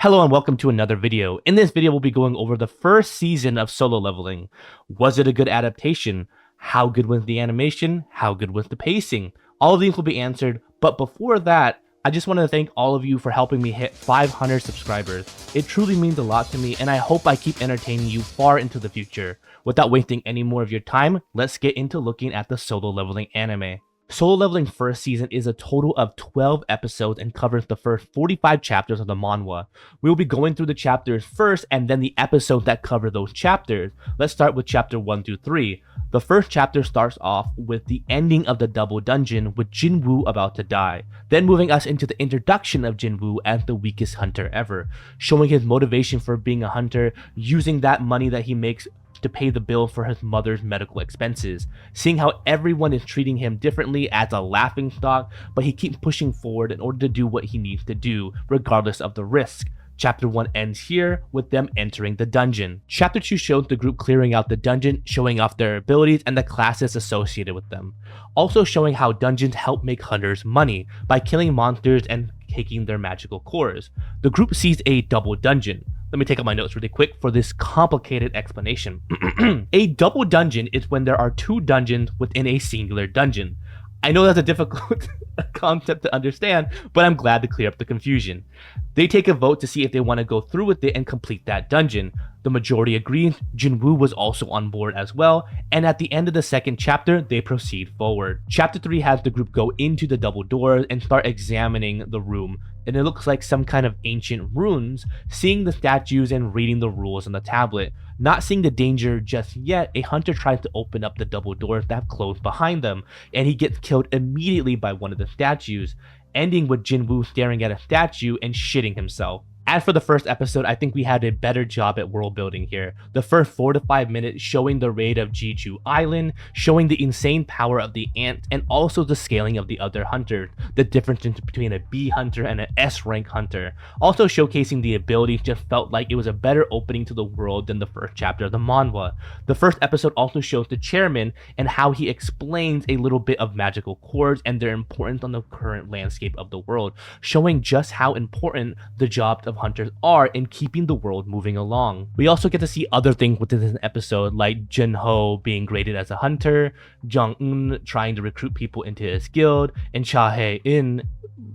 Hello and welcome to another video. In this video, we'll be going over the first season of Solo Leveling. Was it a good adaptation? How good was the animation? How good was the pacing? All of these will be answered, but before that, I just want to thank all of you for helping me hit 500 subscribers. It truly means a lot to me, and I hope I keep entertaining you far into the future. Without wasting any more of your time, let's get into looking at the Solo Leveling anime. Solo Leveling first season is a total of 12 episodes and covers the first 45 chapters of the manhwa. We will be going through the chapters first and then the episodes that cover those chapters. Let's start with chapter 1 through 3. The first chapter starts off with the ending of the double dungeon with Jinwoo about to die, then moving us into the introduction of Jinwoo as the weakest hunter ever, showing his motivation for being a hunter, using that money that he makes to pay the bill for his mother's medical expenses, seeing how everyone is treating him differently as a laughingstock, but he keeps pushing forward in order to do what he needs to do, regardless of the risk. Chapter 1 ends here with them entering the dungeon. Chapter 2 shows the group clearing out the dungeon, showing off their abilities and the classes associated with them. Also showing how dungeons help make hunters money by killing monsters and taking their magical cores. The group sees a double dungeon. Let me take out my notes really quick for this complicated explanation. A double dungeon is when there are two dungeons within a singular dungeon. I know that's a difficult concept to understand, but I'm glad to clear up the confusion. They take a vote to see if they want to go through with it and complete that dungeon. The majority agrees. Jinwoo was also on board as well, and at the end of the second chapter, they proceed forward. Chapter 3 has the group go into the double doors and start examining the room, and it looks like some kind of ancient runes, seeing the statues and reading the rules on the tablet. Not seeing the danger just yet, a hunter tries to open up the double doors that have closed behind them, and he gets killed immediately by one of the statues, ending with Jinwoo staring at a statue and shitting himself. As for the first episode, I think we had a better job at world building here. The first 4 to 5 minutes showing the raid of Jeju Island, showing the insane power of the ant, and also the scaling of the other hunters, the difference between a B hunter and an S rank hunter. Also showcasing the abilities just felt like it was a better opening to the world than the first chapter of the manhwa. The first episode also shows the chairman and how he explains a little bit of magical chords and their importance on the current landscape of the world, showing just how important the jobs of hunters are in keeping the world moving along. We also get to see other things within this episode, like Junho being graded as a hunter, Jung-eun trying to recruit people into his guild, and Cha Hae-in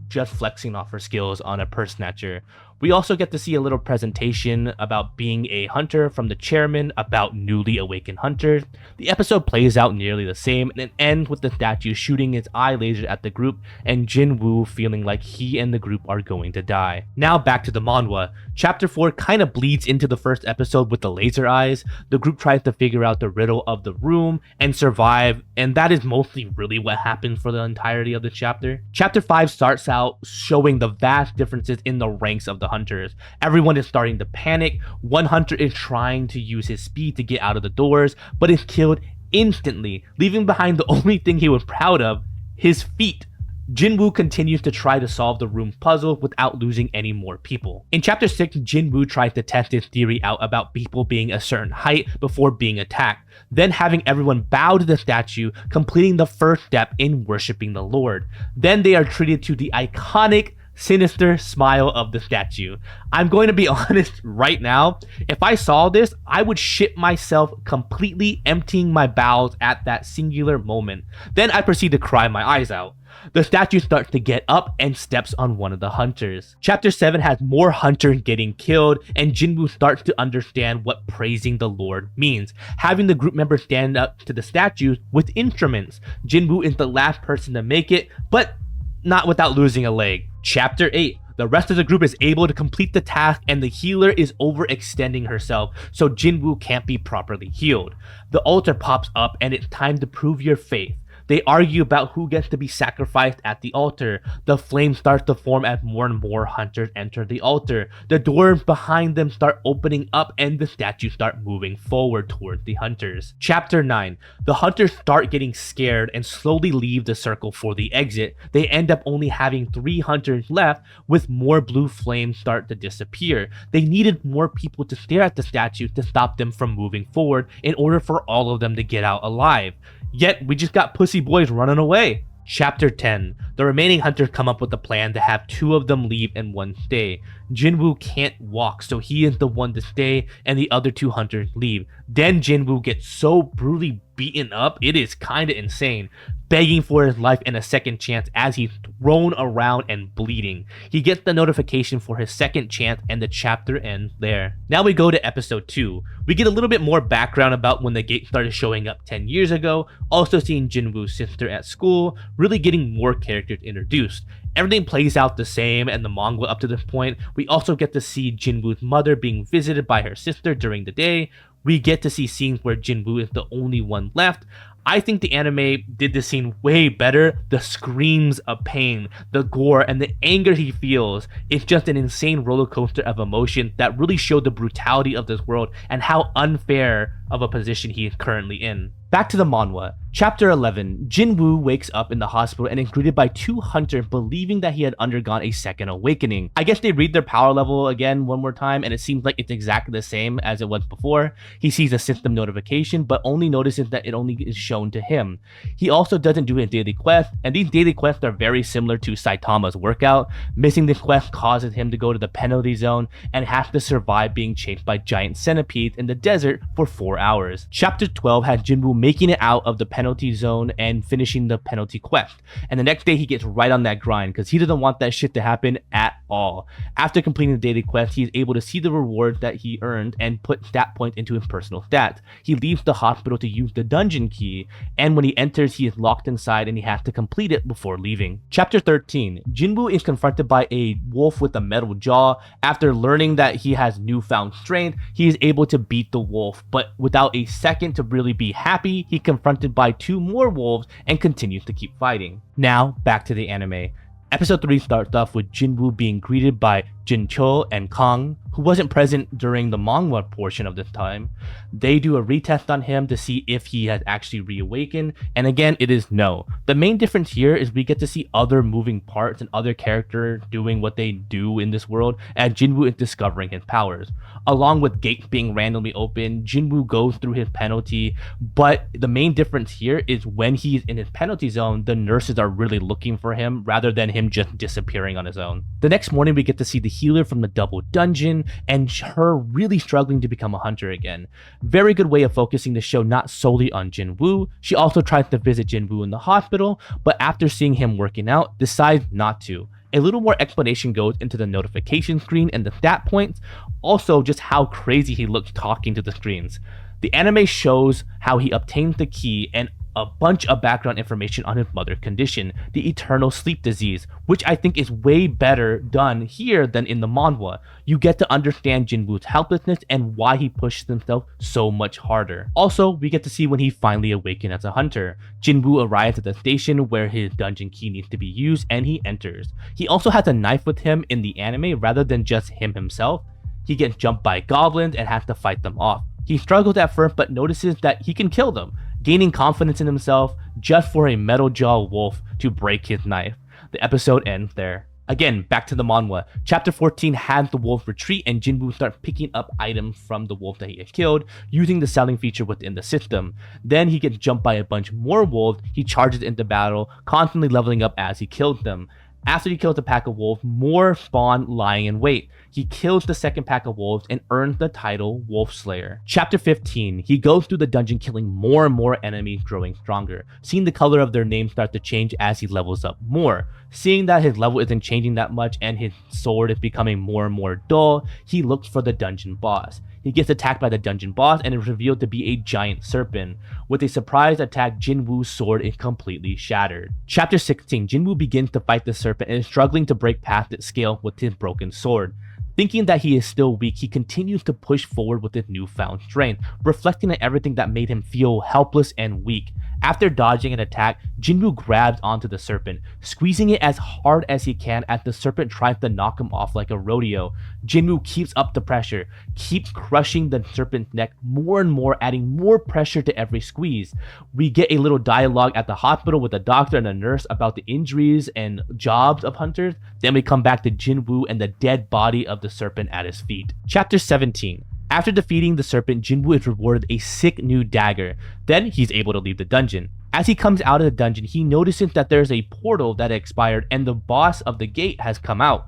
just flexing off her skills on a purse snatcher. We also get to see a little presentation about being a hunter from the chairman about newly awakened hunters. The episode plays out nearly the same and it ends with the statue shooting its eye laser at the group and Jinwoo feeling like he and the group are going to die. Now back to the manhwa. Chapter 4 kind of bleeds into the first episode with the laser eyes. The group tries to figure out the riddle of the room and survive, and that is mostly really what happens for the entirety of the chapter. Chapter 5 starts out showing the vast differences in the ranks of the hunters. Everyone is starting to panic. One hunter is trying to use his speed to get out of the doors, but is killed instantly, leaving behind the only thing he was proud of, his feet. Jinwoo continues to try to solve the room puzzle without losing any more people. In chapter 6, Jinwoo tries to test his theory out about people being a certain height before being attacked, then having everyone bow to the statue, completing the first step in worshipping the Lord. Then they are treated to the iconic sinister smile of the statue. I'm going to be honest right now, if I saw this, I would shit myself completely, emptying my bowels at that singular moment. Then I proceed to cry my eyes out. The statue starts to get up and steps on one of the hunters. Chapter 7 has more hunters getting killed, and Jinwoo starts to understand what praising the Lord means, having the group members stand up to the statues with instruments. Jinwoo is the last person to make it, but not without losing a leg. Chapter 8. The rest of the group is able to complete the task and the healer is overextending herself, so Jinwoo can't be properly healed. The altar pops up and it's time to prove your faith. They argue about who gets to be sacrificed at the altar. The flame starts to form as more and more hunters enter the altar. The doors behind them start opening up and the statues start moving forward towards the hunters. Chapter 9. The hunters start getting scared and slowly leave the circle for the exit. They end up only having 3 hunters left, with more blue flames start to disappear. They needed more people to stare at the statues to stop them from moving forward in order for all of them to get out alive. Yet, we just got pussy boys running away. Chapter 10. The remaining hunters come up with a plan to have 2 of them leave and 1 stay. Jinwoo can't walk, so he is the one to stay, and the other 2 hunters leave. Then Jinwoo gets so brutally beaten up, it is kinda insane, begging for his life and a second chance as he's thrown around and bleeding. He gets the notification for his second chance, and the chapter ends there. Now we go to episode 2. We get a little bit more background about when the gate started showing up 10 years ago, also seeing Jinwoo's sister at school, really getting more characters introduced. Everything plays out the same and the manga up to this point. We also get to see Jinwoo's mother being visited by her sister during the day. We get to see scenes where Jinwoo is the only one left. I think the anime did this scene way better. The screams of pain, the gore, and the anger he feels. It's just an insane roller coaster of emotion that really showed the brutality of this world and how unfair of a position he is currently in. Back to the manhwa. Chapter 11. Jinwoo wakes up in the hospital and is greeted by 2 hunters believing that he had undergone a second awakening. I guess they read their power level again one more time and it seems like it's exactly the same as it was before. He sees a system notification but only notices that it only is shown to him. He also doesn't do his daily quest, and these daily quests are very similar to Saitama's workout. Missing this quest causes him to go to the penalty zone and have to survive being chased by giant centipedes in the desert for 4 hours. Chapter 12 had Jinwoo making it out of the penalty zone and finishing the penalty quest, and the next day he gets right on that grind because he doesn't want that shit to happen at all. After completing the daily quest, he is able to see the reward that he earned and put stat points into his personal stats. He leaves the hospital to use the dungeon key, and when he enters he is locked inside and he has to complete it before leaving. Chapter 13. Jinwoo is confronted by a wolf with a metal jaw. After learning that he has newfound strength, he is able to beat the wolf, but without a second to really be happy, he's confronted by 2 more wolves and continues to keep fighting. Now, back to the anime. Episode 3 starts off with Jinwoo being greeted by Jincho and Kang, who wasn't present during the manga portion of this time. They do a retest on him to see if he has actually reawakened, and again it is no. The main difference here is we get to see other moving parts and other characters doing what they do in this world as Jinwoo is discovering his powers. Along with gates being randomly open, Jinwoo goes through his penalty, but the main difference here is when he's in his penalty zone, the nurses are really looking for him rather than him just disappearing on his own. The next morning we get to see the healer from the double dungeon and her really struggling to become a hunter again. Very good way of focusing the show not solely on Jinwoo. She also tries to visit Jinwoo in the hospital, but after seeing him working out, decides not to. A little more explanation goes into the notification screen and the stat points, also just how crazy he looks talking to the screens. The anime shows how he obtains the key and a bunch of background information on his mother's condition, the eternal sleep disease, which I think is way better done here than in the manhwa. You get to understand Jinwoo's helplessness and why he pushes himself so much harder. Also, we get to see when he finally awakens as a hunter. Jinwoo arrives at the station where his dungeon key needs to be used and he enters. He also has a knife with him in the anime rather than just him himself. He gets jumped by goblins and has to fight them off. He struggles at first but notices that he can kill them, gaining confidence in himself just for a metal jaw wolf to break his knife. The episode ends there. Again, back to the manhwa. Chapter 14 has the wolf retreat and Jinwoo starts picking up items from the wolf that he has killed, using the selling feature within the system. Then he gets jumped by a bunch more wolves. He charges into battle, constantly leveling up as he kills them. After he kills a pack of wolves, more spawn lying in wait. He kills the second pack of wolves and earns the title Wolf Slayer. Chapter 15. He goes through the dungeon killing more and more enemies, growing stronger. Seeing the color of their names start to change as he levels up more. Seeing that his level isn't changing that much and his sword is becoming more and more dull, he looks for the dungeon boss. He gets attacked by the dungeon boss and is revealed to be a giant serpent. With a surprise attack, Jinwoo's sword is completely shattered. Chapter 16. Jinwoo begins to fight the serpent and is struggling to break past its scale with his broken sword. Thinking that he is still weak, he continues to push forward with his newfound strength, reflecting on everything that made him feel helpless and weak. After dodging an attack, Jinwoo grabs onto the serpent, squeezing it as hard as he can as the serpent tries to knock him off like a rodeo. Jinwoo keeps up the pressure, keeps crushing the serpent's neck more and more, adding more pressure to every squeeze. We get a little dialogue at the hospital with a doctor and a nurse about the injuries and jobs of hunters. Then we come back to Jinwoo and the dead body of the serpent at his feet. Chapter 17. After defeating the serpent, Jinwoo is rewarded a sick new dagger. Then he's able to leave the dungeon. As he comes out of the dungeon, he notices that there's a portal that expired and the boss of the gate has come out.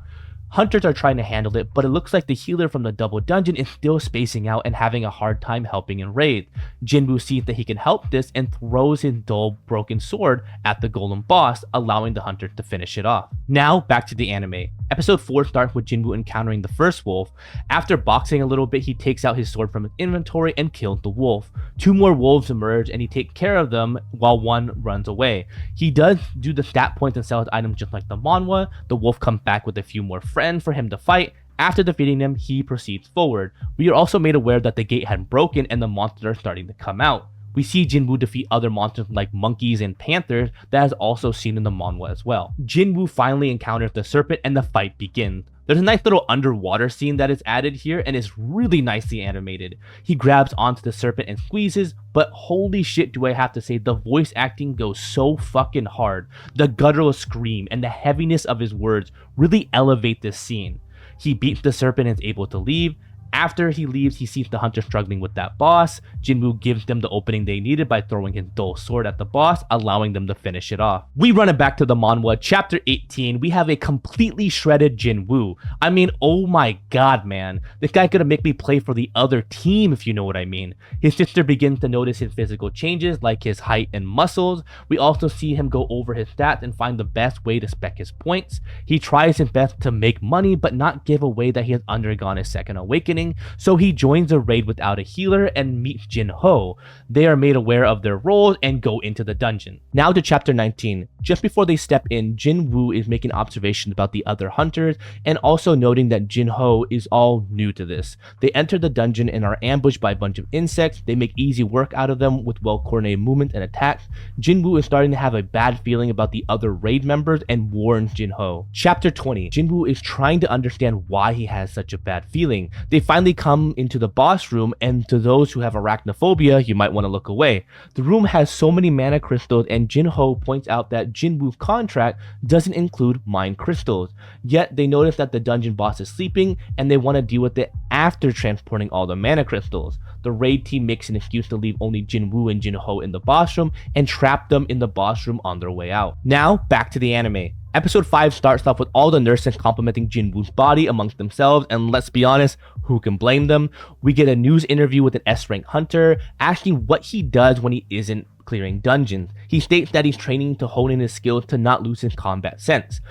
Hunters are trying to handle it, but it looks like the healer from the double dungeon is still spacing out and having a hard time helping in raid. Jinwoo sees that he can help this and throws his dull, broken sword at the golem boss, allowing the hunter to finish it off. Now, back to the anime. Episode 4 starts with Jinwoo encountering the first wolf. After boxing a little bit, he takes out his sword from his inventory and kills the wolf. 2 more wolves emerge and he takes care of them while one runs away. He does do the stat points and sell his items just like the manhwa. The wolf comes back with a few more friends for him to fight. After defeating them, he proceeds forward. We are also made aware that the gate had broken and the monsters are starting to come out. We see Jinwoo defeat other monsters like monkeys and panthers that is also seen in the manhwa as well. Jinwoo finally encounters the serpent and the fight begins. There's a nice little underwater scene that is added here and is really nicely animated. He grabs onto the serpent and squeezes, but holy shit do I have to say, the voice acting goes so fucking hard. The guttural scream and the heaviness of his words really elevate this scene. He beats the serpent and is able to leave. After he leaves, he sees the hunter struggling with that boss. Jinwoo gives them the opening they needed by throwing his dull sword at the boss, allowing them to finish it off. We run it back to the manhwa, chapter 18. We have a completely shredded Jinwoo. I mean, oh my god, man. This guy gonna make me play for the other team, if you know what I mean. His sister begins to notice his physical changes, like his height and muscles. We also see him go over his stats and find the best way to spec his points. He tries his best to make money, but not give away that he has undergone a second awakening. So he joins a raid without a healer and meets Jin Ho. They are made aware of their roles and go into the dungeon. Now to chapter 19. Just before they step in, Jinwoo is making observations about the other hunters and also noting that Jin Ho is all new to this. They enter the dungeon and are ambushed by a bunch of insects. They make easy work out of them with well-coordinated movements and attacks. Jinwoo is starting to have a bad feeling about the other raid members and warns Jin Ho. Chapter 20. Jinwoo is trying to understand why he has such a bad feeling. They finally come into the boss room, and to those who have arachnophobia, you might want to look away. The room has so many mana crystals, and Jin Ho points out that Jinwoo's contract doesn't include mind crystals. Yet they notice that the dungeon boss is sleeping and they want to deal with it after transporting all the mana crystals. The raid team makes an excuse to leave only Jinwoo and Jin Ho in the boss room and trap them in the boss room on their way out. Now back to the anime. Episode 5 starts off with all the nurses complimenting Jinwoo's body amongst themselves, and let's be honest, who can blame them? We get a news interview with an S-rank hunter asking what he does when he isn't clearing dungeons. He states that he's training to hone in his skills to not lose his combat sense.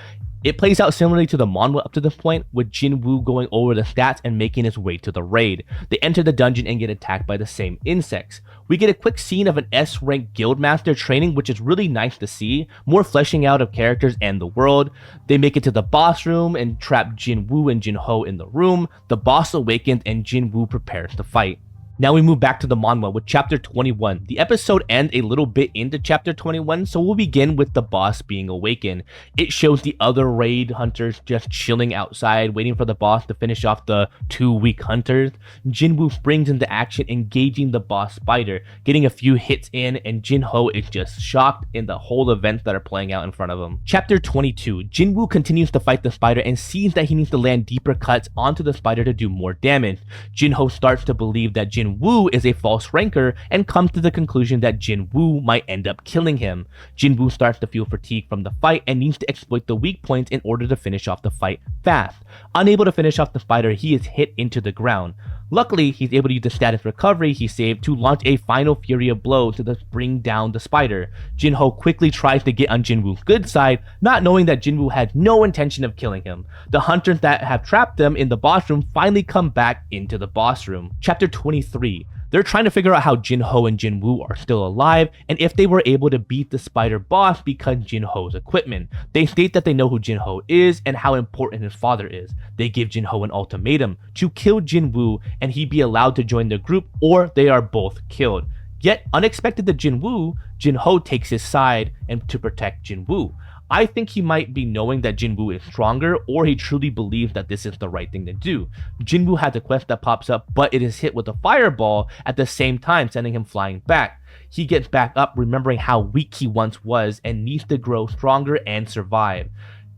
It plays out similarly to the manhwa up to this point, with Jinwoo going over the stats and making his way to the raid. They enter the dungeon and get attacked by the same insects. We get a quick scene of an S-rank guildmaster training, which is really nice to see, more fleshing out of characters and the world. They make it to the boss room and trap Jinwoo and Jin Ho in the room. The boss awakens and Jinwoo prepares to fight. Now we move back to the manhwa with chapter 21. The episode ends a little bit into chapter 21, so we'll begin with the boss being awakened. It shows the other raid hunters just chilling outside, waiting for the boss to finish off the 2 weak hunters. Jinwoo springs into action, engaging the boss spider, getting a few hits in, and Jin Ho is just shocked in the whole events that are playing out in front of him. Chapter 22. Jinwoo continues to fight the spider and sees that he needs to land deeper cuts onto the spider to do more damage. Jin Ho starts to believe that Jinwoo is a false ranker and comes to the conclusion that Jinwoo might end up killing him. Jinwoo starts to feel fatigue from the fight and needs to exploit the weak points in order to finish off the fight fast. Unable to finish off the spider, he is hit into the ground. Luckily, he's able to use the status recovery he saved to launch a final fury of blows to bring down the spider. Jin Ho quickly tries to get on Jinwoo's good side, not knowing that Jinwoo had no intention of killing him. The hunters that have trapped them in the boss room finally come back into the boss room. Chapter 23. They're trying to figure out how Jin Ho and Jinwoo are still alive and if they were able to beat the spider boss because Jin Ho's equipment. They state that they know who Jin Ho is and how important his father is. They give Jin Ho an ultimatum to kill Jinwoo and he be allowed to join the group, or they are both killed. Yet, unexpected to Jinwoo, Jin Ho takes his side and to protect Jinwoo. I think he might be knowing that Jinwoo is stronger, or he truly believes that this is the right thing to do. Jinwoo has a quest that pops up, but it is hit with a fireball at the same time, sending him flying back. He gets back up, remembering how weak he once was and needs to grow stronger and survive.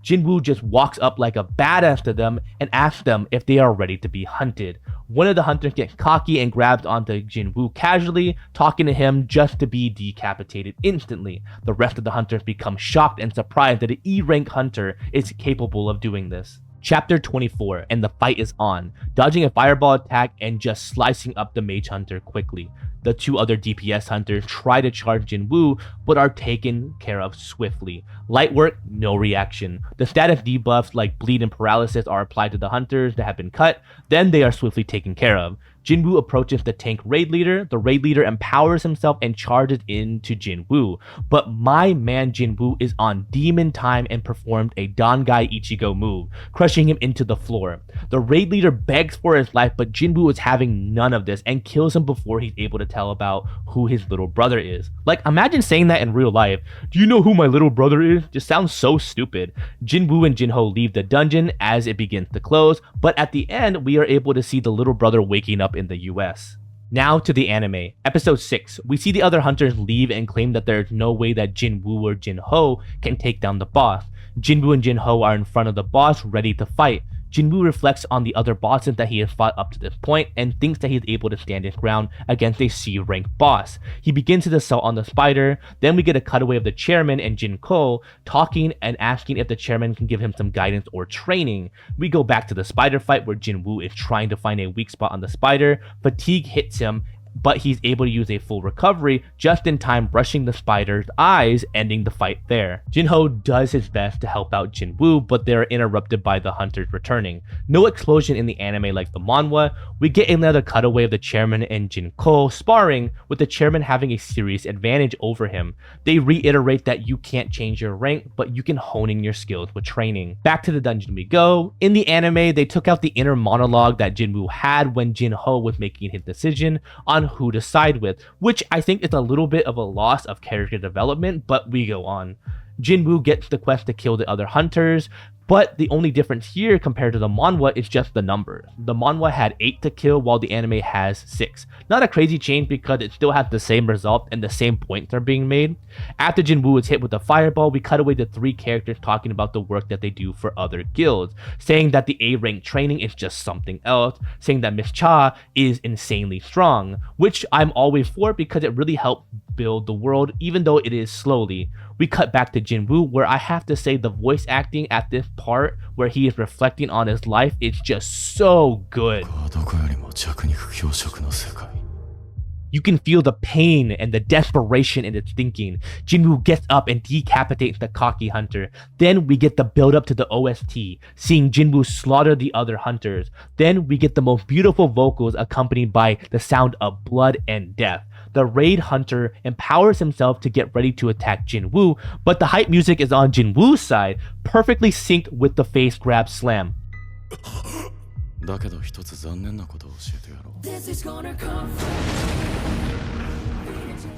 Jinwoo just walks up like a badass to them and asks them if they are ready to be hunted. One of the hunters gets cocky and grabs onto Jinwoo casually, talking to him just to be decapitated instantly. The rest of the hunters become shocked and surprised that an E-rank hunter is capable of doing this. Chapter 24, and the fight is on, dodging a fireball attack and just slicing up the mage hunter quickly. The two other DPS hunters try to charge Jinwoo, but are taken care of swiftly. Light work, no reaction. The status debuffs like bleed and paralysis are applied to the hunters that have been cut, then they are swiftly taken care of. Jinwoo approaches the tank raid leader. The raid leader empowers himself and charges into Jinwoo. But my man Jinwoo is on demon time and performed a Dangai Ichigo move, crushing him into the floor. The raid leader begs for his life, but Jinwoo is having none of this and kills him before he's able to tell about who his little brother is. Like, imagine saying that in real life. Do you know who my little brother is? Just sounds so stupid. Jinwoo and Jinho leave the dungeon as it begins to close, but at the end, we are able to see the little brother waking up in the US. Now to the anime. Episode 6, we see the other hunters leave and claim that there is no way that Jinwoo or Jinho can take down the boss. Jinwoo and Jinho are in front of the boss ready to fight. Jinwoo reflects on the other bosses that he has fought up to this point and thinks that he is able to stand his ground against a C-rank boss. He begins his assault on the spider, then we get a cutaway of the chairman and Jinko talking and asking if the chairman can give him some guidance or training. We go back to the spider fight where Jinwoo is trying to find a weak spot on the spider. Fatigue hits him, but he's able to use a full recovery just in time, brushing the spider's eyes, ending the fight there. Jinho does his best to help out Jinwoo, but they're interrupted by the hunters returning. No explosion in the anime like the manhwa. We get another cutaway of the chairman and Jinko sparring, with the chairman having a serious advantage over him. They reiterate that you can't change your rank, but you can hone in your skills with training. Back to the dungeon we go. In the anime, they took out the inner monologue that Jinwoo had when Jinho was making his decision on who to side with, which I think is a little bit of a loss of character development, but we go on. Jinwoo gets the quest to kill the other hunters, but the only difference here compared to the manhwa is just the numbers. The manhwa had 8 to kill while the anime has 6. Not a crazy change because it still has the same result and the same points are being made. After Jinwoo is hit with a fireball, we cut away to 3 characters talking about the work that they do for other guilds, saying that the A-rank training is just something else, saying that Miss Cha is insanely strong, which I'm always for because it really helped build the world even though it is slowly. We cut back to Jinwoo, where I have to say the voice acting at this part where he is reflecting on his life is just so good. You can feel the pain and the desperation in its thinking. Jinwoo gets up and decapitates the cocky hunter. Then we get the build up to the OST, seeing Jinwoo slaughter the other hunters. Then we get the most beautiful vocals accompanied by the sound of blood and death. The raid hunter empowers himself to get ready to attack Jinwoo, but the hype music is on Jinwoo's side, perfectly synced with the face grab slam.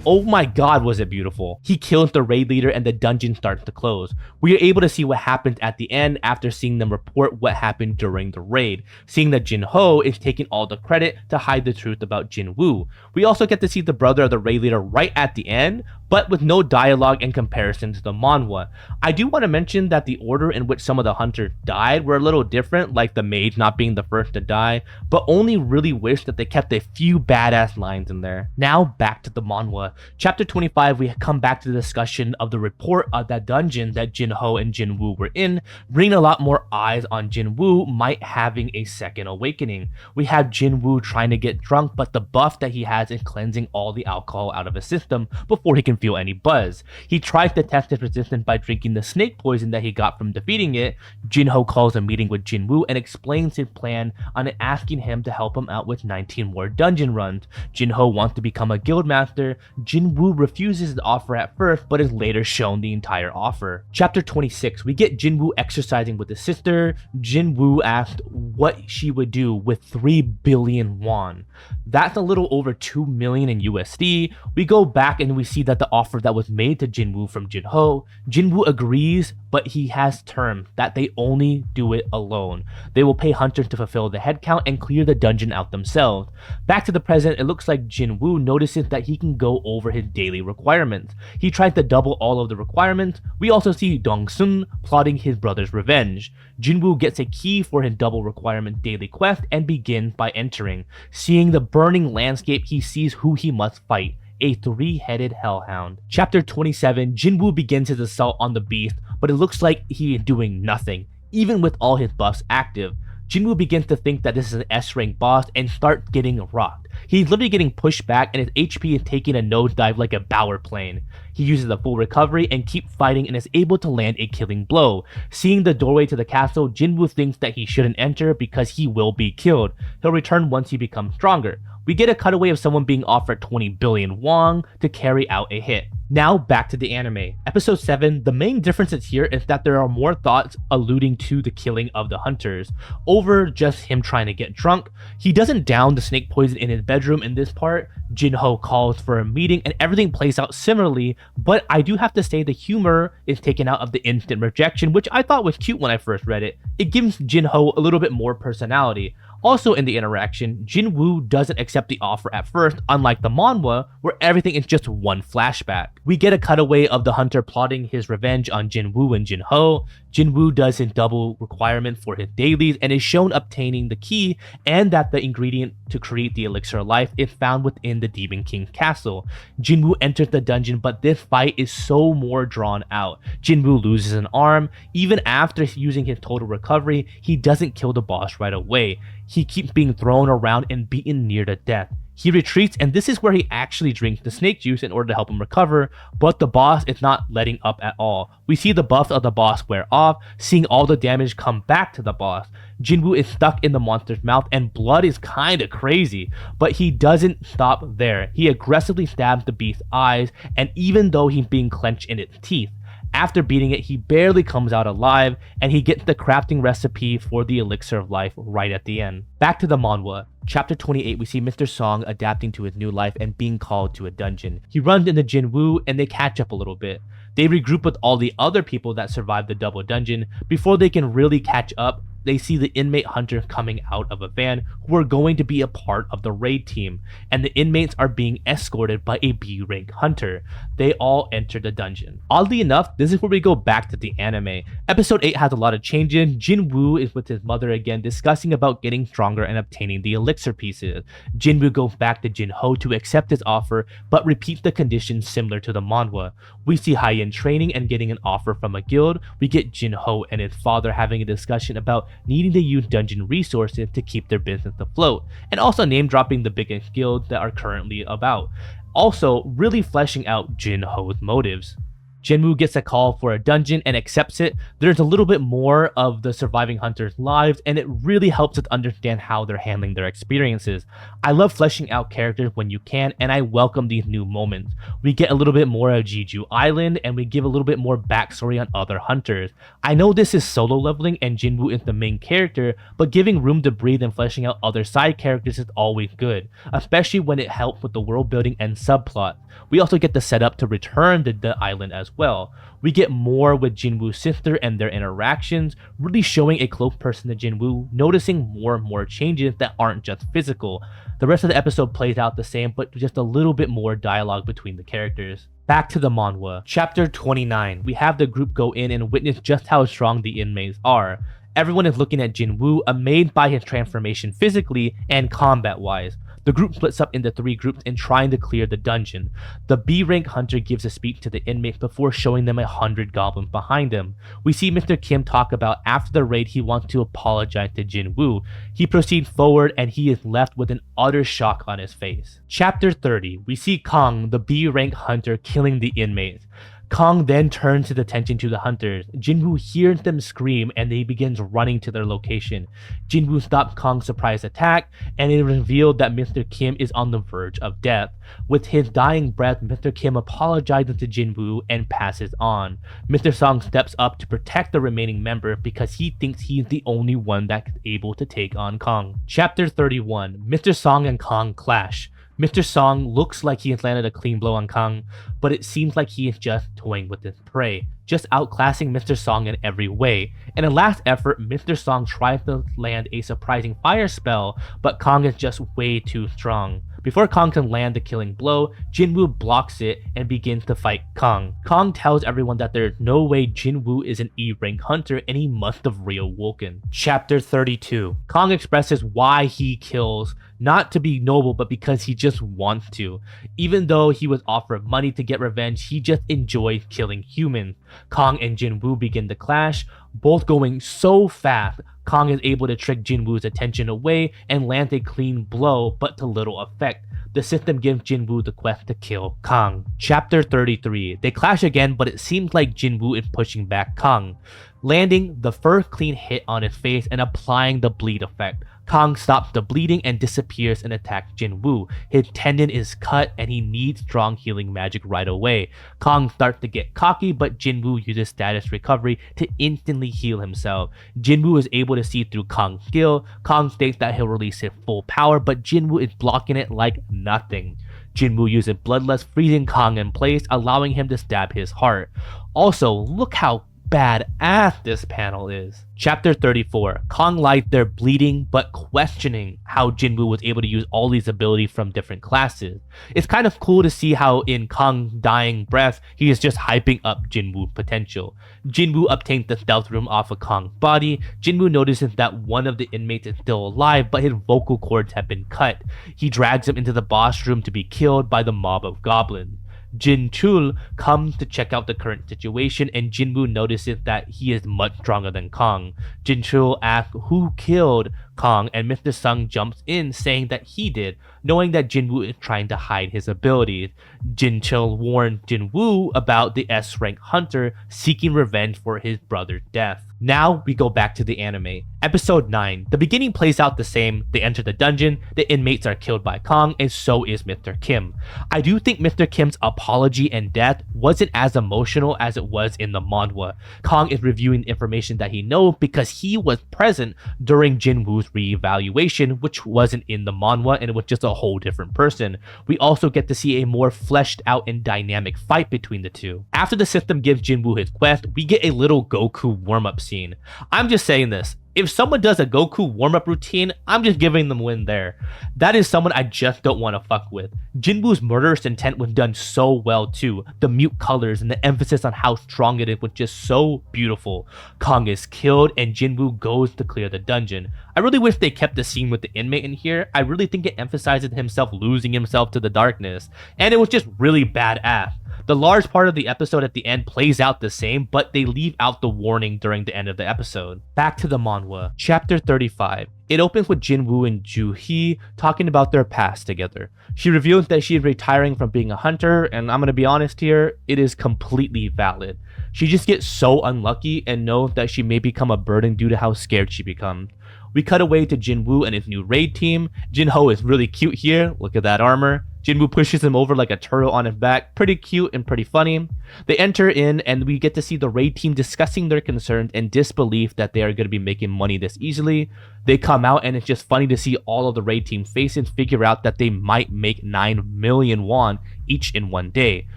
Oh my god, was it beautiful. He kills the raid leader and the dungeon starts to close. We are able to see what happens at the end after seeing them report what happened during the raid, seeing that Jinho is taking all the credit to hide the truth about Jinwoo. We also get to see the brother of the raid leader right at the end, but with no dialogue in comparison to the manhwa. I do want to mention that the order in which some of the hunters died were a little different, like the mage not being the first to die, but only really wish that they kept a few badass lines in there. Now back to the manhwa. Chapter 25, we come back to the discussion of the report of that dungeon that Jinho and Jinwoo were in, bringing a lot more eyes on Jinwoo might having a second awakening. We have Jinwoo trying to get drunk, but the buff that he has is cleansing all the alcohol out of his system before he can feel any buzz. He tries to test his resistance by drinking the snake poison that he got from defeating it. Jinho calls a meeting with Jinwoo and explains his plan on asking him to help him out with 19 more dungeon runs. Jinho wants to become a guild master. Jinwoo refuses the offer at first, but is later shown the entire offer. Chapter 26, we get Jinwoo exercising with his sister. Jinwoo asked what she would do with 3 billion won. That's a little over 2 million in USD. We go back and we see that the offer that was made to Jinwoo from Jinho. Jinwoo agrees, but he has terms that they only do it alone. They will pay hunters to fulfill the headcount and clear the dungeon out themselves. Back to the present, it looks like Jinwoo notices that he can go over his daily requirements. He tries to double all of the requirements. We also see Dong-sun plotting his brother's revenge. Jinwoo gets a key for his double requirement daily quest and begins by entering. Seeing the burning landscape, he sees who he must fight: a three-headed hellhound. Chapter 27, Jinwoo begins his assault on the beast, but it looks like he is doing nothing, even with all his buffs active. Jinwoo begins to think that this is an S-rank boss and starts getting rocked. He's literally getting pushed back and his HP is taking a nosedive like a Bower plane. He uses a full recovery and keeps fighting and is able to land a killing blow. Seeing the doorway to the castle, Jinwoo thinks that he shouldn't enter because he will be killed. He'll return once he becomes stronger. We get a cutaway of someone being offered 20 billion won to carry out a hit. Now back to the anime. Episode 7, the main difference here is that there are more thoughts alluding to the killing of the hunters, over just him trying to get drunk. He doesn't down the snake poison in his bedroom in this part. Jinho calls for a meeting and everything plays out similarly, but I do have to say the humor is taken out of the instant rejection, which I thought was cute when I first read it. It gives Jinho a little bit more personality. Also in the interaction, Jinwoo doesn't accept the offer at first, unlike the manhwa, where everything is just one flashback. We get a cutaway of the hunter plotting his revenge on Jinwoo and Jinho. Jinwoo does his double requirement for his dailies and is shown obtaining the key, and that the ingredient to create the elixir of life is found within the Demon King's castle. Jinwoo enters the dungeon, but this fight is so more drawn out. Jinwoo loses an arm. Even after using his total recovery, he doesn't kill the boss right away. He keeps being thrown around and beaten near to death. He retreats, and this is where he actually drinks the snake juice in order to help him recover, but the boss is not letting up at all. We see the buffs of the boss wear off, seeing all the damage come back to the boss. Jinwoo is stuck in the monster's mouth and blood is kinda crazy, but he doesn't stop there. He aggressively stabs the beast's eyes, and even though he's being clenched in its teeth, after beating it, he barely comes out alive, and he gets the crafting recipe for the elixir of life right at the end. Back to the manhwa. Chapter 28, we see Mr. Song adapting to his new life and being called to a dungeon. He runs into Jinwoo and they catch up a little bit. They regroup with all the other people that survived the double dungeon. Before they can really catch up, they see the inmate hunters coming out of a van who are going to be a part of the raid team, and the inmates are being escorted by a B-rank hunter. They all enter the dungeon. Oddly enough, this is where we go back to the anime. Episode 8 has a lot of changes. Jinwoo is with his mother again, discussing about getting stronger and obtaining the elixir pieces. Jinwoo goes back to Jinho to accept his offer, but repeats the conditions similar to the manhwa. We see Hyen training and getting an offer from a guild. We get Jinho and his father having a discussion about needing to use dungeon resources to keep their business afloat, and also name dropping the biggest guilds that are currently about. Also, really fleshing out Jinho's motives. Jinwoo gets a call for a dungeon and accepts it. There's a little bit more of the surviving hunters' lives, and it really helps us understand how they're handling their experiences. I love fleshing out characters when you can, and I welcome these new moments. We get a little bit more of Jeju Island, and we give a little bit more backstory on other hunters. I know this is solo leveling and Jinwoo is the main character, but giving room to breathe and fleshing out other side characters is always good, especially when it helps with the world building and subplot. We also get the setup to return to the island as well. We get more with Jinwoo's sister and their interactions, really showing a close person to Jinwoo, noticing more and more changes that aren't just physical. The rest of the episode plays out the same, but just a little bit more dialogue between the characters. Back to the manhwa. Chapter 29. We have the group go in and witness just how strong the inmates are. Everyone is looking at Jinwoo, amazed by his transformation physically and combat-wise. The group splits up into 3 groups in trying to clear the dungeon. The B-rank hunter gives a speech to the inmates before showing them 100 goblins behind him. We see Mr. Kim talk about after the raid he wants to apologize to Jinwoo. He proceeds forward and he is left with an utter shock on his face. Chapter 30. We see Kong, the B-rank hunter, killing the inmates. Kong then turns his attention to the hunters. Jinwoo hears them scream and he begins running to their location. Jinwoo stops Kong's surprise attack, and it is revealed that Mr. Kim is on the verge of death. With his dying breath, Mr. Kim apologizes to Jinwoo and passes on. Mr. Song steps up to protect the remaining member because he thinks he is the only one that is able to take on Kong. Chapter 31. Mr. Song and Kong clash. Mr. Song looks like he has landed a clean blow on Kang, but it seems like he is just toying with his prey, just outclassing Mr. Song in every way. In a last effort, Mr. Song tries to land a surprising fire spell, but Kang is just way too strong. Before Kang can land the killing blow, Jinwoo blocks it and begins to fight Kang. Kang tells everyone that there's no way Jinwoo is an E-rank hunter and he must have reawoken. Chapter 32. Kang expresses why he kills, not to be noble but because he just wants to. Even though he was offered money to get revenge, he just enjoys killing humans. Kang and Jinwoo begin to clash, both going so fast. Kang is able to trick Jinwoo's attention away and land a clean blow, but to little effect. The system gives Jinwoo the quest to kill Kang. Chapter 33. They clash again, but it seems like Jinwoo is pushing back Kang, landing the first clean hit on his face and applying the bleed effect. Kang stops the bleeding and disappears and attacks Jinwoo. His tendon is cut and he needs strong healing magic right away. Kang starts to get cocky, but Jinwoo uses status recovery to instantly heal himself. Jinwoo is able to see through Kang's skill. Kang states that he'll release his full power, but Jinwoo is blocking it like nothing. Jinwoo uses Bloodlust, freezing Kang in place, allowing him to stab his heart. Also, look how badass this panel is. Chapter 34. Kang lies there bleeding but questioning how Jinwoo was able to use all these abilities from different classes. It's kind of cool to see how in Kang's dying breath, he is just hyping up Jinwoo's potential. Jinwoo obtains the stealth room off of Kang's body. Jinwoo notices that one of the inmates is still alive, but his vocal cords have been cut. He drags him into the boss room to be killed by the mob of goblins. Jin Chul comes to check out the current situation, and Jinwoo notices that he is much stronger than Kang. Jin Chul asks who killed Kang, and Mr. Sung jumps in saying that he did, knowing that Jinwoo is trying to hide his abilities. Jin Chul warns Jinwoo about the S-rank hunter seeking revenge for his brother's death. Now we go back to the anime. Episode 9. The beginning plays out the same. They enter the dungeon, the inmates are killed by Kang, and so is Mr. Kim. I do think Mr. Kim's apology and death wasn't as emotional as it was in the manhwa. Kang is reviewing information that he knows because he was present during Jinwoo's reevaluation, which wasn't in the manhwa and it was just a whole different person. We also get to see a more fleshed out and dynamic fight between the two. After the system gives Jinwoo his quest, we get a little Goku warm-up scene. I'm just saying this. If someone does a Goku warm-up routine, I'm just giving them a win there. That is someone I just don't want to fuck with. Jinwoo's murderous intent was done so well too. The mute colors and the emphasis on how strong it is was just so beautiful. Kang is killed and Jinwoo goes to clear the dungeon. I really wish they kept the scene with the inmate in here. I really think it emphasizes himself losing himself to the darkness, and it was just really badass. The large part of the episode at the end plays out the same, but they leave out the warning during the end of the episode. Back to the manhwa. Chapter 35. It opens with Jinwoo and Ju-hee talking about their past together. She reveals that she is retiring from being a hunter, and I'm gonna be honest here, it is completely valid. She just gets so unlucky and knows that she may become a burden due to how scared she becomes. We cut away to Jinwoo and his new raid team. Jinho is really cute here, look at that armor. Jinwoo pushes him over like a turtle on his back, pretty cute and pretty funny. They enter in and we get to see the raid team discussing their concerns and disbelief that they are going to be making money this easily. They come out and it's just funny to see all of the raid team faces figure out that they might make 9 million won each in one day.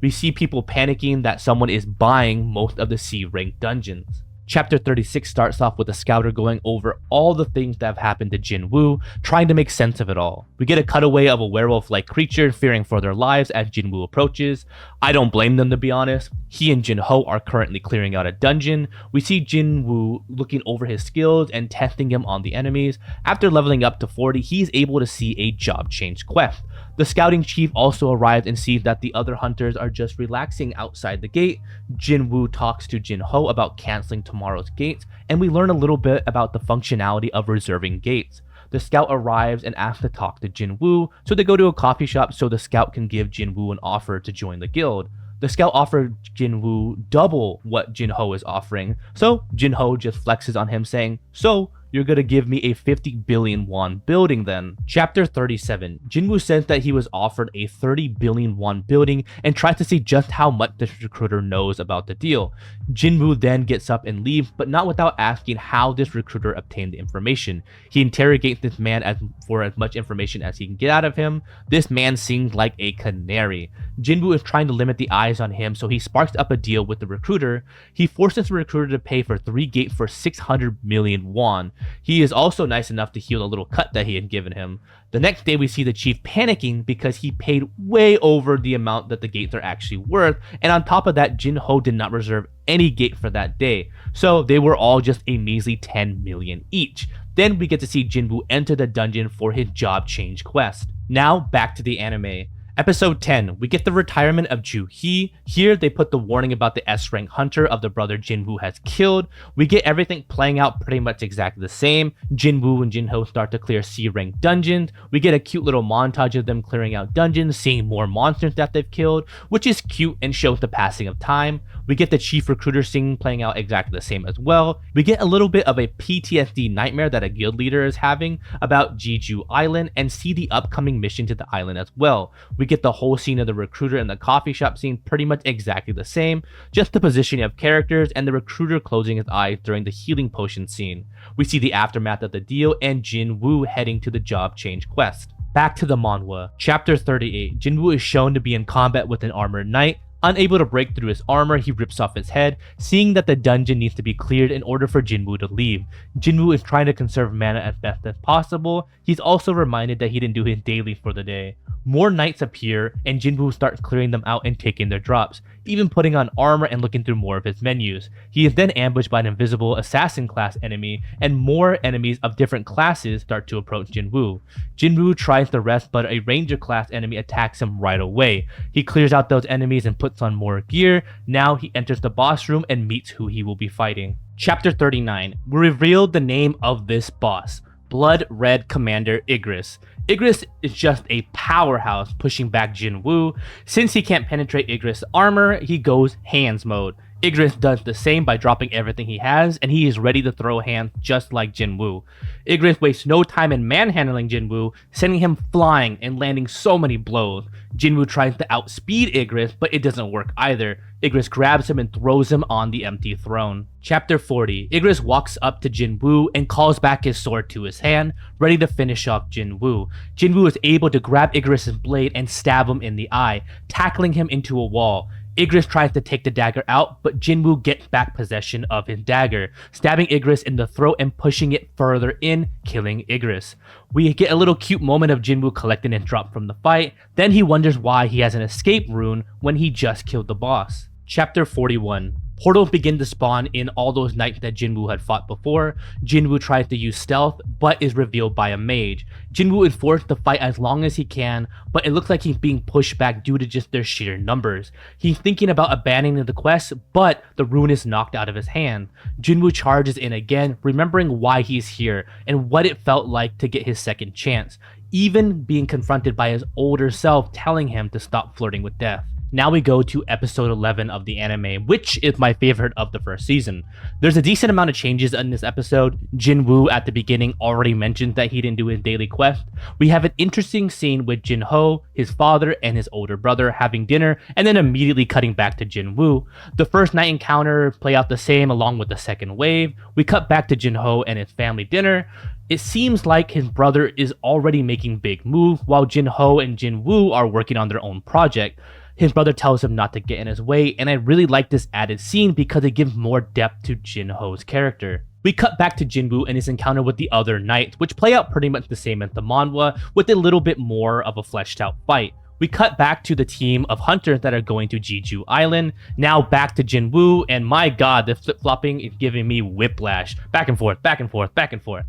We see people panicking that someone is buying most of the C-rank dungeons. Chapter 36 starts off with a scouter going over all the things that have happened to Jinwoo, trying to make sense of it all. We get a cutaway of a werewolf-like creature fearing for their lives as Jinwoo approaches. I don't blame them, to be honest. He and Jinho are currently clearing out a dungeon. We see Jinwoo looking over his skills and testing them on the enemies. After leveling up to 40, he's able to see a job change quest. The scouting chief also arrives and sees that the other hunters are just relaxing outside the gate. Jinwoo talks to Jinho about canceling tomorrow's gates, and we learn a little bit about the functionality of reserving gates. The scout arrives and asks to talk to Jinwoo, so they go to a coffee shop so the scout can give Jinwoo an offer to join the guild. The scout offered Jinwoo double what Jinho is offering, so Jinho just flexes on him saying, "So, you're gonna give me a 50 billion won building then. Chapter 37. Jinwoo says that he was offered a 30 billion won building and tries to see just how much this recruiter knows about the deal. Jinwoo then gets up and leaves, but not without asking how this recruiter obtained the information. He interrogates this man for as much information as he can get out of him. This man seems like a canary. Jinwoo is trying to limit the eyes on him, so he sparks up a deal with the recruiter. He forces the recruiter to pay for 3 gates for 600 million won. He is also nice enough to heal a little cut that he had given him. The next day we see the chief panicking because he paid way over the amount that the gates are actually worth, and on top of that, Jin-ho did not reserve any gate for that day, so they were all just a measly 10 million each. Then we get to see Jinwoo enter the dungeon for his job change quest. Now back to the anime. Episode 10, we get the retirement of Ju-hee. Here they put the warning about the S-rank hunter of the brother Jinwoo has killed. We get everything playing out pretty much exactly the same. Jinwoo and Jin-ho start to clear C-rank dungeons. We get a cute little montage of them clearing out dungeons, seeing more monsters that they've killed, which is cute and shows the passing of time. We get the chief recruiter scene playing out exactly the same as well. We get a little bit of a PTSD nightmare that a guild leader is having about Jeju Island and see the upcoming mission to the island as well. We get the whole scene of the recruiter and the coffee shop scene pretty much exactly the same, just the positioning of characters and the recruiter closing his eyes during the healing potion scene. We see the aftermath of the deal and Jin-woo heading to the job change quest. Back to the manhwa. Chapter 38. Jin-woo is shown to be in combat with an armored knight. Unable to break through his armor, he rips off his head, seeing that the dungeon needs to be cleared in order for Jinwoo to leave. Jinwoo is trying to conserve mana as best as possible. He's also reminded that he didn't do his daily for the day. More knights appear, and Jinwoo starts clearing them out and taking their drops, even putting on armor and looking through more of his menus. He is then ambushed by an invisible assassin class enemy, and more enemies of different classes start to approach Jinwoo. Jinwoo tries to rest, but a ranger class enemy attacks him right away. He clears out those enemies and puts on more gear. Now he enters the boss room and meets who he will be fighting. Chapter 39. We revealed the name of this boss. Blood Red Commander Igris. Igris is just a powerhouse pushing back Jinwoo. Since he can't penetrate Igris' armor, he goes hands mode. Igris does the same by dropping everything he has, and he is ready to throw hands just like Jinwoo. Igris wastes no time in manhandling Jinwoo, sending him flying and landing so many blows. Jinwoo tries to outspeed Igris, but it doesn't work either. Igris grabs him and throws him on the empty throne. Chapter 40. Igris walks up to Jinwoo and calls back his sword to his hand, ready to finish off Jinwoo. Jinwoo is able to grab Igris' blade and stab him in the eye, tackling him into a wall. Igris tries to take the dagger out, but Jinwoo gets back possession of his dagger, stabbing Igris in the throat and pushing it further in, killing Igris. We get a little cute moment of Jinwoo collecting and drop from the fight, then he wonders why he has an escape rune when he just killed the boss. Chapter 41. Portals begin to spawn in all those knights that Jinwoo had fought before. Jinwoo tries to use stealth, but is revealed by a mage. Jinwoo is forced to fight as long as he can, but it looks like he's being pushed back due to just their sheer numbers. He's thinking about abandoning the quest, but the rune is knocked out of his hand. Jinwoo charges in again, remembering why he's here and what it felt like to get his second chance, even being confronted by his older self telling him to stop flirting with death. Now we go to episode 11 of the anime, which is my favorite of the first season. There's a decent amount of changes in this episode. Jinwoo at the beginning already mentioned that he didn't do his daily quest. We have an interesting scene with Jin-ho, his father, and his older brother having dinner, and then immediately cutting back to Jinwoo. The first night encounter play out the same along with the second wave. We cut back to Jin-ho and his family dinner. It seems like his brother is already making big moves while Jin-ho and Jinwoo are working on their own project. His brother tells him not to get in his way, and I really like this added scene because it gives more depth to Jin-ho's character. We cut back to Jinwoo and his encounter with the other knights, which play out pretty much the same as the manhwa, with a little bit more of a fleshed out fight. We cut back to the team of hunters that are going to Jeju Island. Now back to Jinwoo, and my god, the flip-flopping is giving me whiplash. Back and forth, back and forth, back and forth.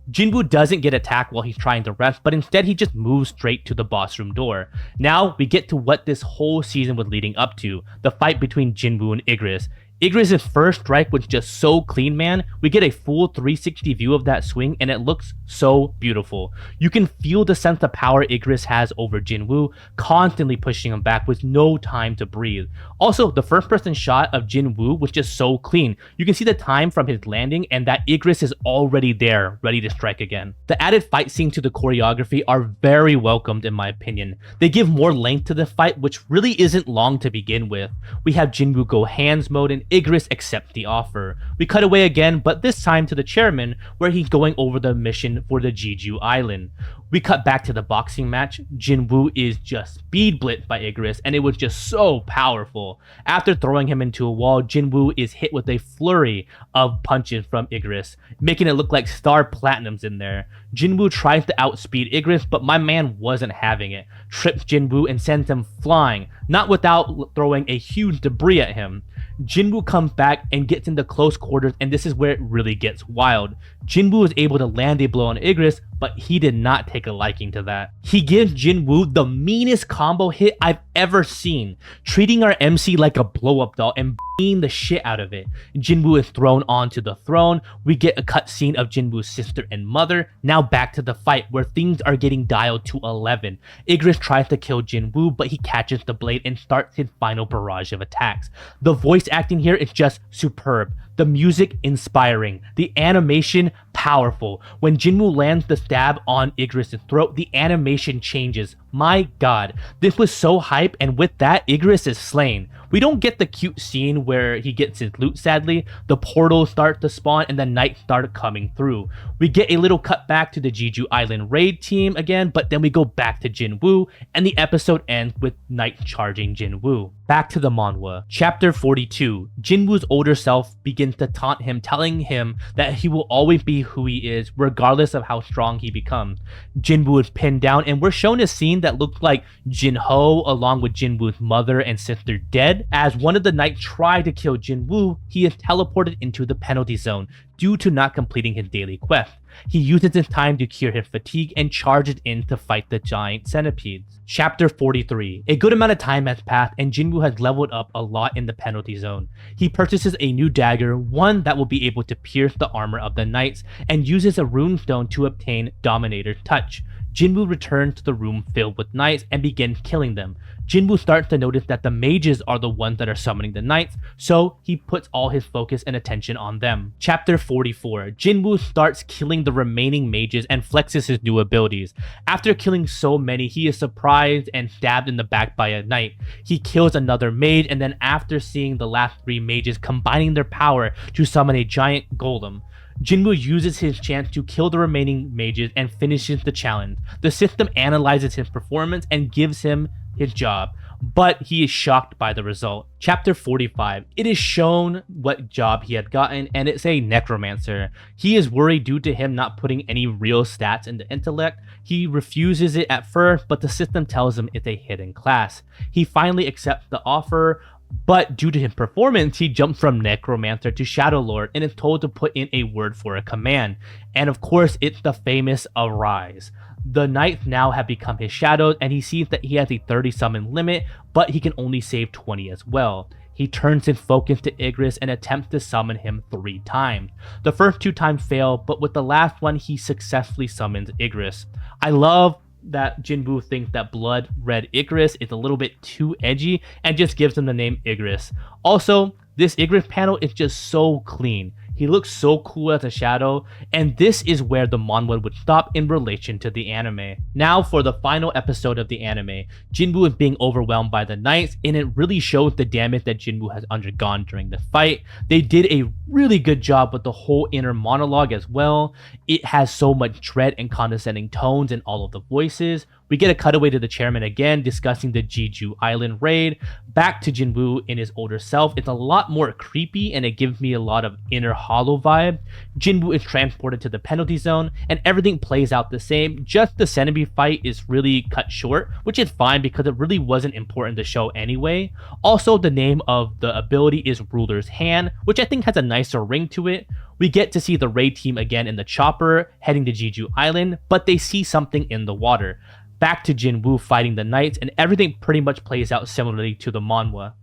Jinwoo doesn't get attacked while he's trying to rest, but instead he just moves straight to the boss room door. Now we get to what this whole season was leading up to, the fight between Jinwoo and Igris. Igris' first strike was just so clean, man. We get a full 360 view of that swing and it looks so beautiful. You can feel the sense of power Igris has over Jinwoo, constantly pushing him back with no time to breathe. Also, the first person shot of Jinwoo was just so clean. You can see the time from his landing and that Igris is already there, ready to strike again. The added fight scene to the choreography are very welcomed in my opinion. They give more length to the fight, which really isn't long to begin with. We have Jinwoo go hands mode and Igris accept the offer. We cut away again, but this time to the chairman, where he's going over the mission for the Jeju Island. We cut back to the boxing match. Jinwoo is just speed blitzed by Igris, and it was just so powerful. After throwing him into a wall, Jinwoo is hit with a flurry of punches from Igris, making it look like Star Platinum's in there. Jinwoo tries to outspeed Igris, but my man wasn't having it. Trips Jinwoo and sends him flying, not without throwing a huge debris at him. Jinwoo comes back and gets into close quarters, and this is where it really gets wild. Jinwoo is able to land a blow on Igris, but he did not take a liking to that. He gives Jinwoo the meanest combo hit I've ever seen, treating our MC like a blow-up doll and beating the shit out of it. Jinwoo is thrown onto the throne. We get a cutscene of Jinwoo's sister and mother. Now back to the fight, where things are getting dialed to 11. Igris tries to kill Jinwoo, but he catches the blade and starts his final barrage of attacks. The voice acting here is just superb. The music inspiring, the animation powerful. When Jinwoo lands the stab on Igris' throat, the animation changes. My god, this was so hype, and with that, Igris is slain. We don't get the cute scene where he gets his loot, sadly. The portals start to spawn and the night started coming through. We get a little cut back to the Jeju Island raid team again, but then we go back to Jinwoo, and the episode ends with Night charging Jinwoo. Back to the manhwa. Chapter 42. Jinwoo's older self begins to taunt him, telling him that he will always be who he is, regardless of how strong he becomes. Jinwoo is pinned down, and we're shown a scene that looks like Jinho along with Jinwoo's mother and sister dead. As one of the knights try to kill Jinwoo, he is teleported into the penalty zone due to not completing his daily quest. He uses his time to cure his fatigue and charges in to fight the giant centipedes. Chapter 43. A good amount of time has passed and Jinwoo has leveled up a lot in the penalty zone. He purchases a new dagger, one that will be able to pierce the armor of the knights, and uses a runestone to obtain Dominator's Touch. Jinwoo returns to the room filled with knights and begins killing them. Jinwoo starts to notice that the mages are the ones that are summoning the knights, so he puts all his focus and attention on them. Chapter 44. Jinwoo starts killing the remaining mages and flexes his new abilities. After killing so many, he is surprised and stabbed in the back by a knight. He kills another mage, and then after seeing the last 3 mages combining their power to summon a giant golem, Jinwoo uses his chance to kill the remaining mages and finishes the challenge. The system analyzes his performance and gives him his job, but he is shocked by the result. Chapter 45. It is shown what job he had gotten, and it's a necromancer. He is worried due to him not putting any real stats into intellect. He refuses it at first, but the system tells him it's a hidden class. He finally accepts the offer, but due to his performance, he jumps from Necromancer to Shadow Lord and is told to put in a word for a command. And of course, it's the famous Arise. The knights now have become his shadows, and he sees that he has a 30 summon limit, but he can only save 20 as well. He turns his focus to Igris and attempts to summon him 3 times. The first 2 times fail, but with the last one, he successfully summons Igris. I love that Jinwoo thinks that Blood Red Igris is a little bit too edgy and just gives him the name Igris. Also, this Igris panel is just so clean. He looks so cool as a shadow, and this is where the manhwa would stop in relation to the anime. Now for the final episode of the anime. Jinwoo is being overwhelmed by the knights, and it really shows the damage that Jinwoo has undergone during the fight. They did a really good job with the whole inner monologue as well. It has so much dread and condescending tones in all of the voices. We get a cutaway to the chairman again discussing the Jeju Island raid. Back to Jinwoo in his older self. It's a lot more creepy and it gives me a lot of inner hollow vibe. Jinwoo is transported to the penalty zone and everything plays out the same. Just the centipede fight is really cut short, which is fine because it really wasn't important to show anyway. Also, the name of the ability is Ruler's Hand, which I think has a nicer ring to it. We get to see the raid team again in the chopper heading to Jeju Island, but they see something in the water. Back to Jinwoo fighting the knights, and everything pretty much plays out similarly to the manhwa.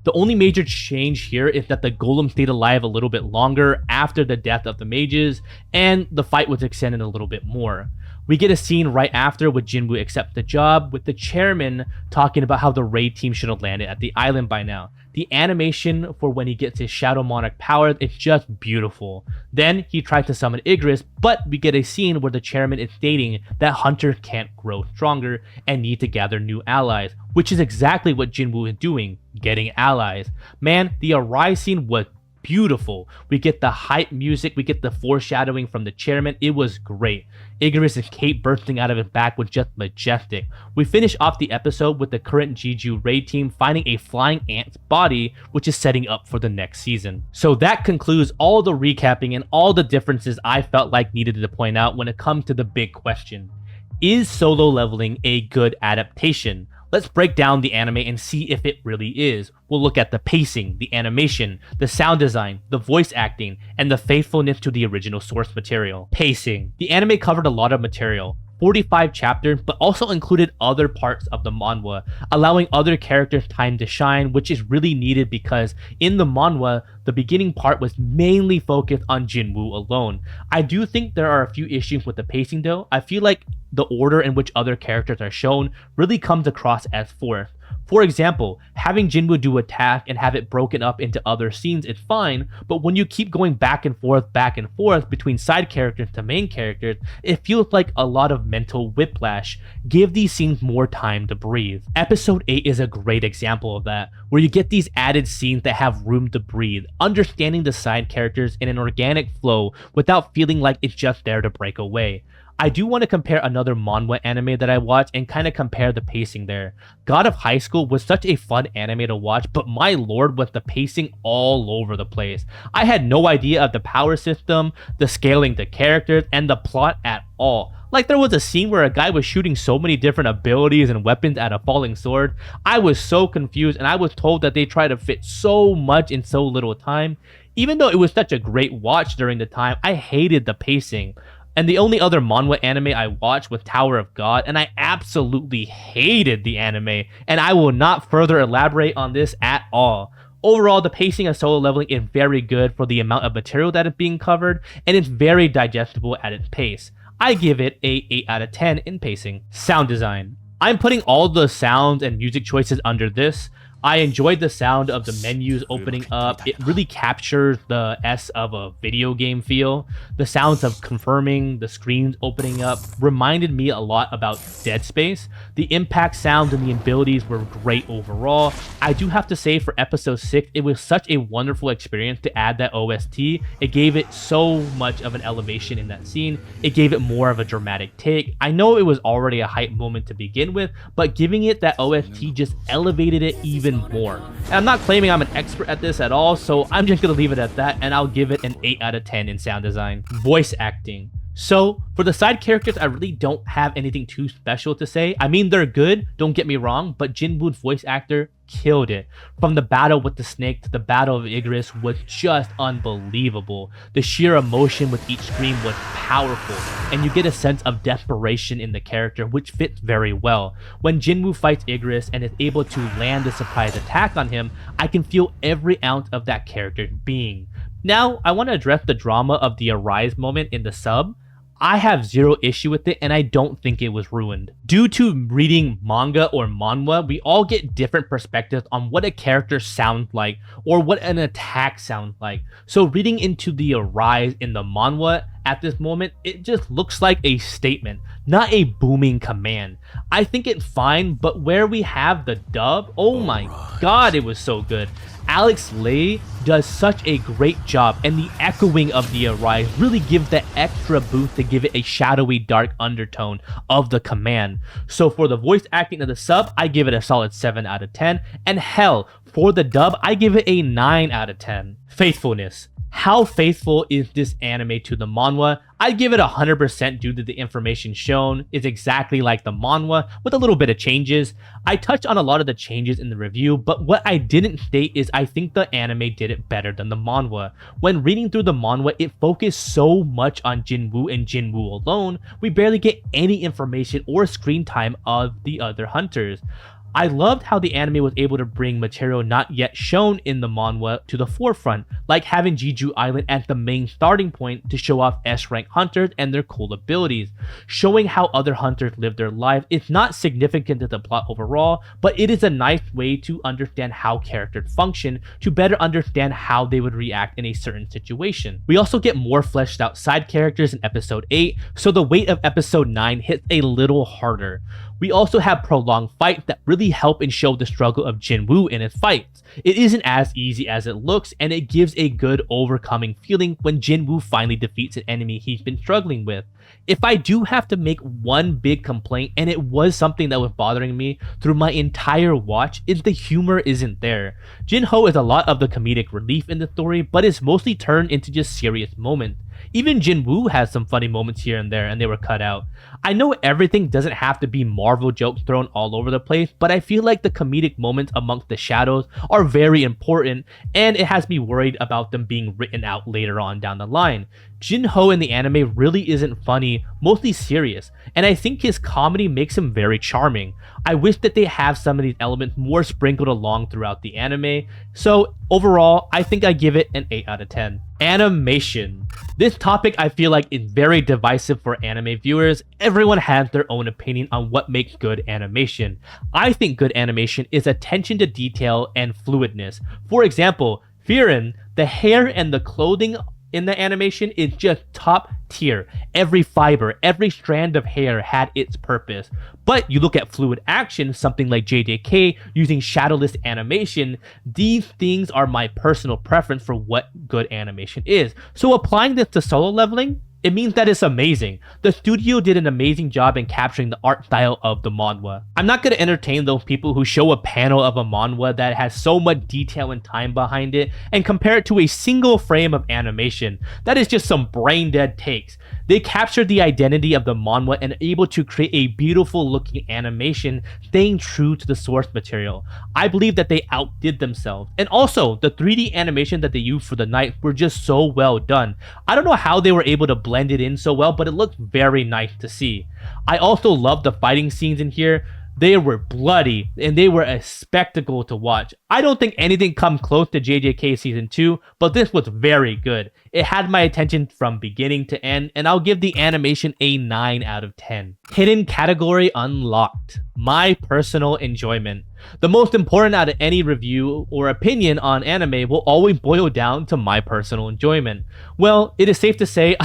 The only major change here is that the golem stayed alive a little bit longer after the death of the mages, and the fight was extended a little bit more. We get a scene right after with Jinwoo accept the job, with the chairman talking about how the raid team should have landed at the island by now. The animation for when he gets his Shadow Monarch powers is just beautiful. Then he tries to summon Igris, but we get a scene where the chairman is stating that hunters can't grow stronger and need to gather new allies, which is exactly what Jinwoo is doing, getting allies. Man, the Arise scene was beautiful. We get the hype music, we get the foreshadowing from the chairman. It was great. Igris and Kate bursting out of his back was just majestic. We finish off the episode with the current Jeju raid team finding a flying ant's body, which is setting up for the next season. So that concludes all the recapping and all the differences I felt like needed to point out when it comes to the big question. Is Solo Leveling a good adaptation? Let's break down the anime and see if it really is. We'll look at the pacing, the animation, the sound design, the voice acting, and the faithfulness to the original source material. Pacing. The anime covered a lot of material, 45 chapters, but also included other parts of the manhwa, allowing other characters time to shine, which is really needed because in the manhwa, the beginning part was mainly focused on Jinwoo alone. I do think there are a few issues with the pacing though. I feel like the order in which other characters are shown really comes across as forced. For example, having Jinwoo do a task and have it broken up into other scenes is fine, but when you keep going back and forth between side characters to main characters, it feels like a lot of mental whiplash. Give these scenes more time to breathe. Episode 8 is a great example of that, where you get these added scenes that have room to breathe, understanding the side characters in an organic flow without feeling like it's just there to break away. I do want to compare another manhwa anime that I watched and kind of compare the pacing there. God of High School was such a fun anime to watch, but my lord was the pacing all over the place. I had no idea of the power system, the scaling the characters, and the plot at all. Like there was a scene where a guy was shooting so many different abilities and weapons at a falling sword. I was so confused and I was told that they tried to fit so much in so little time. Even though it was such a great watch during the time, I hated the pacing. And the only other manhwa anime I watched was Tower of God, and I absolutely hated the anime, and I will not further elaborate on this at all. Overall, the pacing of Solo Leveling is very good for the amount of material that is being covered, and it's very digestible at its pace. I give it a 8 out of 10 in pacing. Sound design. I'm putting all the sounds and music choices under this. I enjoyed the sound of the menus opening up. It really captures the of a video game feel. The sounds of confirming, the screens opening up reminded me a lot about Dead Space. The impact sounds and the abilities were great overall. I do have to say for episode 6, it was such a wonderful experience to add that OST. It gave it so much of an elevation in that scene. It gave it more of a dramatic take. I know it was already a hype moment to begin with, but giving it that OST just elevated it even more. And I'm not claiming I'm an expert at this at all, so I'm just gonna leave it at that, and I'll give it an 8 out of 10 in sound design. Voice acting. So, for the side characters, I really don't have anything too special to say. I mean, they're good, don't get me wrong, but Jinwoo's voice actor killed it. From the battle with the snake to the battle of Igris was just unbelievable. The sheer emotion with each scream was powerful, and you get a sense of desperation in the character, which fits very well. When Jinwoo fights Igris and is able to land a surprise attack on him, I can feel every ounce of that character's being. Now, I want to address the drama of the Arise moment in the sub. I have zero issue with it, and I don't think it was ruined. Due to reading manga or manhwa, we all get different perspectives on what a character sounds like or what an attack sounds like. So reading into the Arise in the manhwa at this moment, it just looks like a statement, not a booming command. I think it's fine, but where we have the dub, oh my god, it was so good. Alex Lay does such a great job, and the echoing of the Arise really gives that extra boost to give it a shadowy dark undertone of the command. So for the voice acting of the sub, I give it a solid 7 out of 10, and hell, for the dub, I give it a 9 out of 10. Faithfulness. How faithful is this anime to the manhwa? I'd give it 100% due to the information shown. It's exactly like the manhwa with a little bit of changes. I touched on a lot of the changes in the review, but what I didn't state is I think the anime did it better than the manhwa. When reading through the manhwa, it focused so much on Jinwoo and Jinwoo alone, we barely get any information or screen time of the other hunters. I loved how the anime was able to bring material not yet shown in the manhwa to the forefront, like having Jeju Island as the main starting point to show off S-rank hunters and their cool abilities. Showing how other hunters live their lives is not significant to the plot overall, but it is a nice way to understand how characters function to better understand how they would react in a certain situation. We also get more fleshed out side characters in episode 8, so the weight of episode 9 hits a little harder. We also have prolonged fights that really help and show the struggle of Jinwoo in his fights. It isn't as easy as it looks, and it gives a good overcoming feeling when Jinwoo finally defeats an enemy he's been struggling with. If I do have to make one big complaint, and it was something that was bothering me through my entire watch, is the humor isn't there. Jinho is a lot of the comedic relief in the story, but it's mostly turned into just serious moments. Even Jinwoo has some funny moments here and there, and they were cut out. I know everything doesn't have to be Marvel jokes thrown all over the place, but I feel like the comedic moments amongst the shadows are very important, and it has me worried about them being written out later on down the line. Jinho in the anime really isn't funny, mostly serious, and I think his comedy makes him very charming. I wish that they have some of these elements more sprinkled along throughout the anime, so overall, I think I give it an 8 out of 10. Animation. This topic I feel like is very divisive for anime viewers. Everyone has their own opinion on what makes good animation. I think good animation is attention to detail and fluidness. For example, Firen, the hair and the clothing in the animation is just top tier. Every fiber, every strand of hair had its purpose. But you look at fluid action, something like JJK using shadowless animation, these things are my personal preference for what good animation is. So applying this to Solo Leveling, it means that it's amazing. The studio did an amazing job in capturing the art style of the manhwa. I'm not going to entertain those people who show a panel of a manhwa that has so much detail and time behind it and compare it to a single frame of animation. That is just some brain dead takes. They captured the identity of the manhwa and are able to create a beautiful looking animation, staying true to the source material. I believe that they outdid themselves. And also, the 3D animation that they used for the night were just so well done. I don't know how they were able to blend it in so well, but it looked very nice to see. I also love the fighting scenes in here. They were bloody and they were a spectacle to watch. I don't think anything comes close to JJK Season 2, but this was very good. It had my attention from beginning to end, and I'll give the animation a 9 out of 10. Hidden category unlocked. My personal enjoyment. The most important out of any review or opinion on anime will always boil down to my personal enjoyment. Well, it is safe to say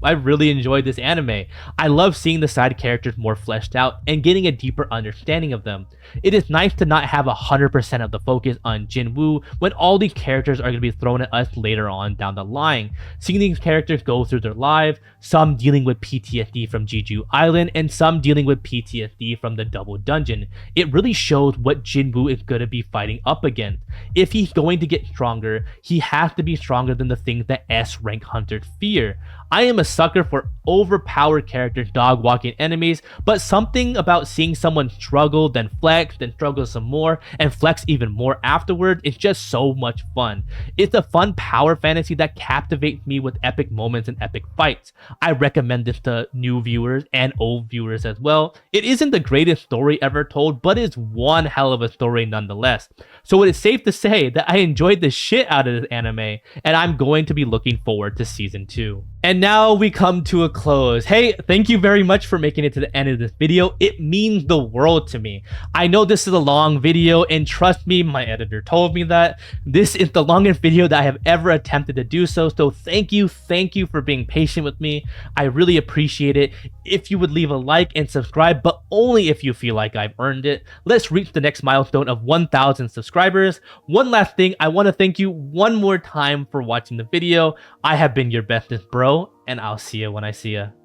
I really enjoyed this anime. I love seeing the side characters more fleshed out and getting a deeper understanding of them. It is nice to not have 100% of the focus on Jinwoo when all these characters are going to be thrown at us later on down the line. Seeing these characters go through their lives, some dealing with PTSD from Jeju Island and some dealing with PTSD from the double dungeon. It really shows what Jinwoo is going to be fighting up against. If he's going to get stronger, he has to be stronger than the things that S-rank hunters fear. I am a sucker for overpowered characters dog walking enemies, but something about seeing someone struggle, then flex, then struggle some more, and flex even more afterward is just so much fun. It's a fun power fantasy that captivates me with epic moments and epic fights. I recommend this to new viewers and old viewers as well. It isn't the greatest story ever told, but it's one hell of a story nonetheless. So it is safe to say that I enjoyed the shit out of this anime, and I'm going to be looking forward to Season 2. And now we come to a close. Hey, thank you very much for making it to the end of this video. It means the world to me. I know this is a long video, and trust me, my editor told me that this is the longest video that I have ever attempted to do so thank you for being patient with me. I really appreciate it. If you would leave a like and subscribe, but only if you feel like I've earned it. Let's reach the next milestone of 1,000 subscribers. One last thing, I want to thank you one more time for watching the video. I have been your bestest bro, and I'll see you when I see you.